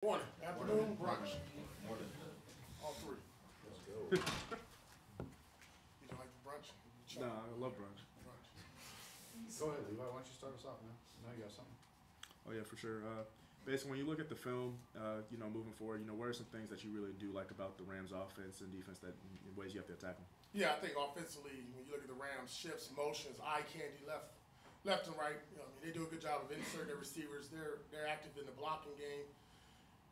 Morning, afternoon, brunch. Morning. All three. Let's go. You don't like the brunch? No, I love brunch. Brunch. Go ahead, Levi. Why don't you start us off, man? Now you got something. Oh yeah, for sure. Basically, when you look at the film, moving forward, what are some things that you really do like about the Rams' offense and defense that ways you have to attack them? Yeah, I think offensively, when you look at the Rams, shifts, motions, eye candy, left and right. They do a good job of inserting their receivers. They're active in the blocking game,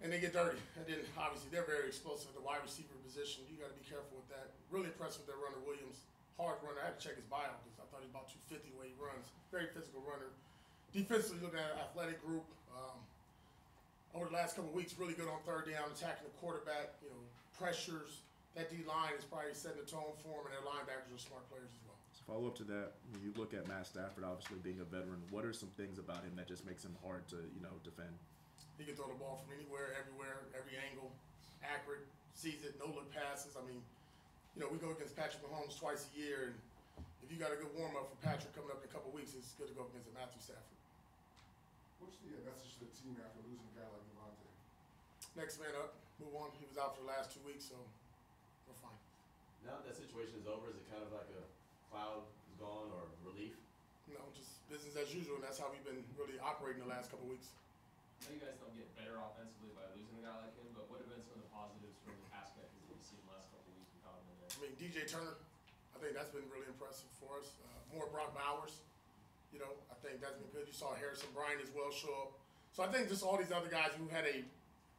and they get dirty. And then obviously they're very explosive at the wide receiver position. You got to be careful with that. Really impressed with their runner Williams, hard runner. I had to check his bio because I thought he was about 250 the way he runs. Very physical runner. Defensively, looking at an athletic group. Over the last couple of weeks, really good on third down, attacking the quarterback. Pressures. That D line is probably setting the tone for them, and their linebackers are smart players as well. So follow up to that, when you look at Matt Stafford, obviously being a veteran, what are some things about him that just makes him hard to defend? He can throw the ball from anywhere, everywhere, every angle, accurate, sees it, no look passes. We go against Patrick Mahomes twice a year, and if you got a good warm up for Patrick coming up in a couple of weeks, it's good to go against Matthew Stafford. What's the message to the team after losing a guy like Devontae? Next man up, move on. He was out for the last 2 weeks, so we're fine. Now that that situation is over, is it kind of like a cloud is gone or relief? Just business as usual, and that's how we've been really operating the last couple of weeks. I know you guys don't get better offensively by losing a guy like him, but what have been some of the positives from the pass catches that you've seen the last couple of weeks without him in there? DJ Turner, I think that's been really impressive for us. More Brock Bowers, I think that's been good. You saw Harrison Bryant as well show up. So I think just all these other guys who had a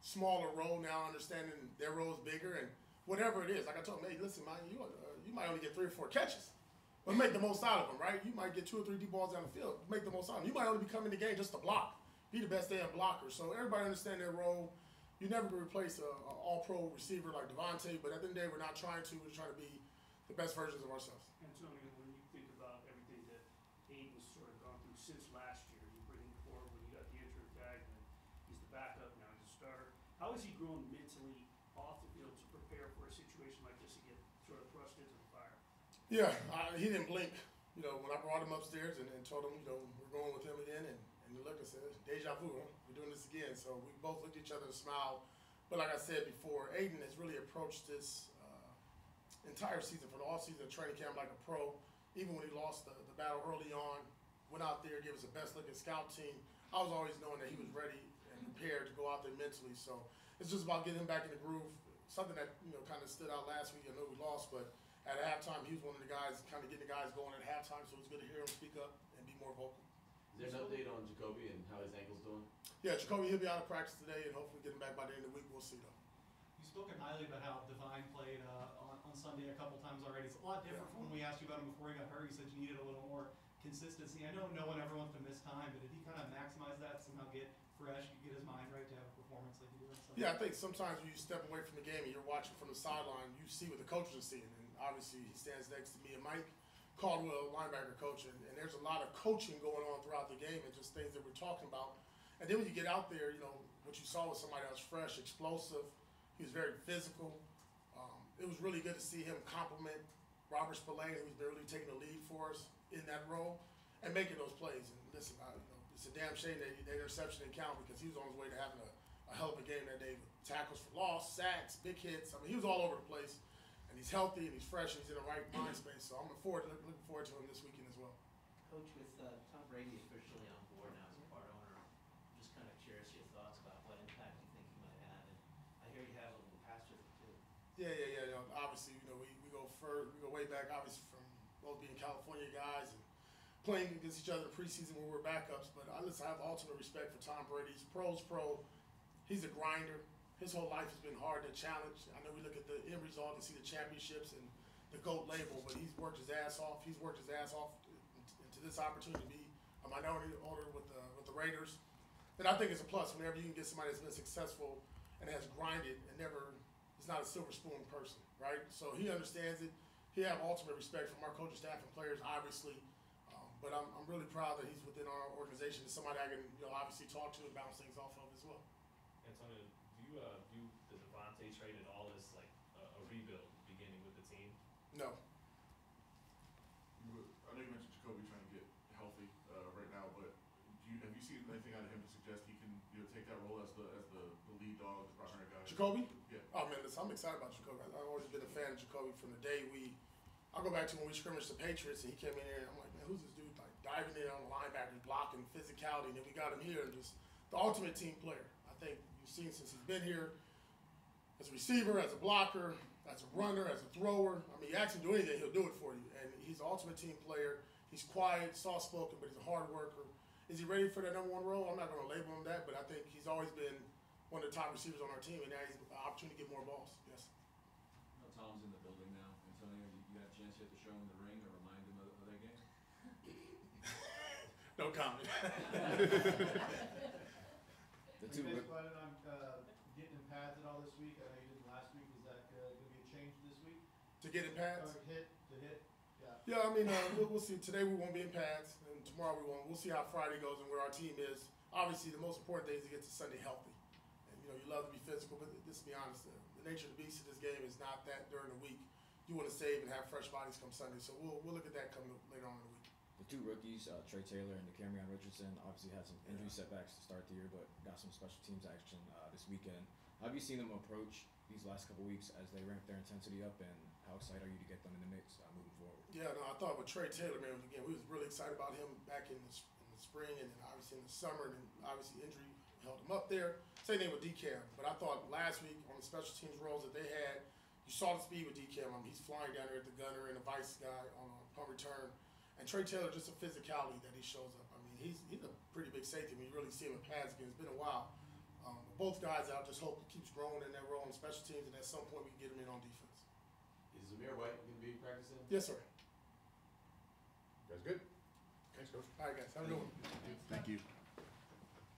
smaller role now understanding their role is bigger and whatever it is. Like I told them, hey, listen, man, you might only get 3 or 4 catches, but make the most out of them, right? You might get 2 or 3 deep balls down the field, make the most out of them. You might only be coming in the game just to block, be the best damn blocker. So everybody understand their role. You never can replace an all-pro receiver like Devontae, but at the end of the day, we're not trying to. We're trying to be the best versions of ourselves. Antonio, when you think about everything that Aiden's sort of gone through since last year, you bring him forward when you got the interim tag, and he's the backup, now he's a starter. How has he grown mentally off the field to prepare for a situation like this to get sort of thrust into the fire? Yeah, he didn't blink. When I brought him upstairs and told him, we're going with him again, and he looked and said, deja vu, huh? We're doing this again. So we both looked at each other and smiled. But like I said before, Aiden has really approached this entire season, for the off-season training camp, like a pro. Even when he lost the battle early on, went out there, gave us the best looking scout team. I was always knowing that he was ready and prepared to go out there mentally. So it's just about getting him back in the groove. Something that kind of stood out last week. I know we lost, but at halftime he was one of the guys kind of getting the guys going at halftime. So it was good to hear him speak up and be more vocal. Is there an update on Jacoby and how his ankle's doing? Yeah, Jacoby, he'll be out of practice today, and hopefully get him back by the end of the week. We'll see though. You've spoken highly about how Divine played on Sunday a couple times already. It's a lot different from when we asked you about him before he got hurt. You said you needed a little more consistency. I know no one ever wants to miss time, but did he kind of maximize that, somehow get fresh, get his mind right to have a performance like he did on Sunday? Yeah, I think sometimes when you step away from the game and you're watching from the sideline, you see what the coaches are seeing. And obviously he stands next to me and Mike Caldwell, linebacker coach, and there's a lot of coaching going on throughout the game and just things that we're talking about. And then when you get out there, what you saw was somebody that was fresh, explosive. He was very physical. It was really good to see him compliment Robert Spillane, who's been really taking the lead for us in that role and making those plays. And listen, it's a damn shame that the interception didn't count because he was on his way to having a hell of a game that day with tackles for loss, sacks, big hits. He was all over the place. And he's healthy and he's fresh and he's in the right mind space. So I'm looking forward to him this weekend as well. Coach, with Tom Brady officially on board now as a part owner, I'm just kind of curious your thoughts about what impact you think he might have. And I hear you have a little pastor too. Yeah. Obviously, we go way back, obviously, from both being California guys and playing against each other in the preseason when we were backups. But I have the ultimate respect for Tom Brady. He's pro's pro. He's a grinder. His whole life has been hard to challenge. I know we look at the end result and see the championships and the GOAT label, but he's worked his ass off. He's worked his ass off into this opportunity to be a minority owner with the Raiders. And I think it's a plus whenever you can get somebody that's been successful and has grinded and is not a silver spoon person, right? So he understands it. He has ultimate respect from our coaching staff and players, obviously. But I'm really proud that he's within our organization. It's somebody I can obviously talk to and bounce things off of as well. Antonio, do you view the Devontae trade at all as like a rebuild beginning with the team? No. I know you mentioned Jacoby trying to get healthy right now, but have you seen anything out of him to suggest he can take that role as the lead dog Jacoby? Yeah. Oh man, listen, I'm excited about Jacoby. I've always been a fan of Jacoby from the day I'll go back to when we scrimmaged the Patriots and he came in here and I'm like, man, who's this dude? Like diving in on the linebackers, blocking, physicality, and then we got him here and just the ultimate team player. I think you've seen since he's been here as a receiver, as a blocker, as a runner, as a thrower. I mean, you ask him to do anything, he'll do it for you. And he's the ultimate team player. He's quiet, soft-spoken, but he's a hard worker. Is he ready for that #1 role? I'm not going to label him that, but I think he's always been one of the top receivers on our team, and now he's an opportunity to get more balls. Yes. Tom's in the building now. Antonio, you got a chance yet to show him the ring or remind him of that game? No comment. The Are two you guys roo- planning on getting in pads at all this week? I know you didn't last week. Is that going to be a change this week? To get in pads? Or hit? Yeah. Yeah, I mean, we'll see. Today we won't be in pads, and tomorrow we won't. We'll see how Friday goes and where our team is. Obviously, the most important thing is to get to Sunday healthy. And, you know, you love to be physical, but just to be honest, the nature of the beast of this game is not that during the week. You want to save and have fresh bodies come Sunday. So we'll look at that coming later on in the week. The two rookies, Trey Taylor and Cameron Richardson, obviously had some injury setbacks to start the year, but got some special teams action this weekend. How have you seen them approach these last couple weeks as they ramp their intensity up, and how excited are you to get them in the mix moving forward? Yeah, no, I thought with Trey Taylor, man, again, we was really excited about him back in the spring and then obviously in the summer, and then obviously injury held him up there. Same thing with DCam, but I thought last week on the special teams roles that they had, you saw the speed with DCam. I mean, he's flying down there at the gunner and the vice guy on a punt return. And Trey Taylor, just a physicality that he shows up. I mean, he's a pretty big safety when you really see him in pads again. It's been a while. Both guys out, just hope he keeps growing in that role on special teams, and at some point we can get him in on defense. Is Zamir White going to be practicing? Yes, sir. You guys good? Thanks, Coach. All right, guys. Have a good one. Thank you.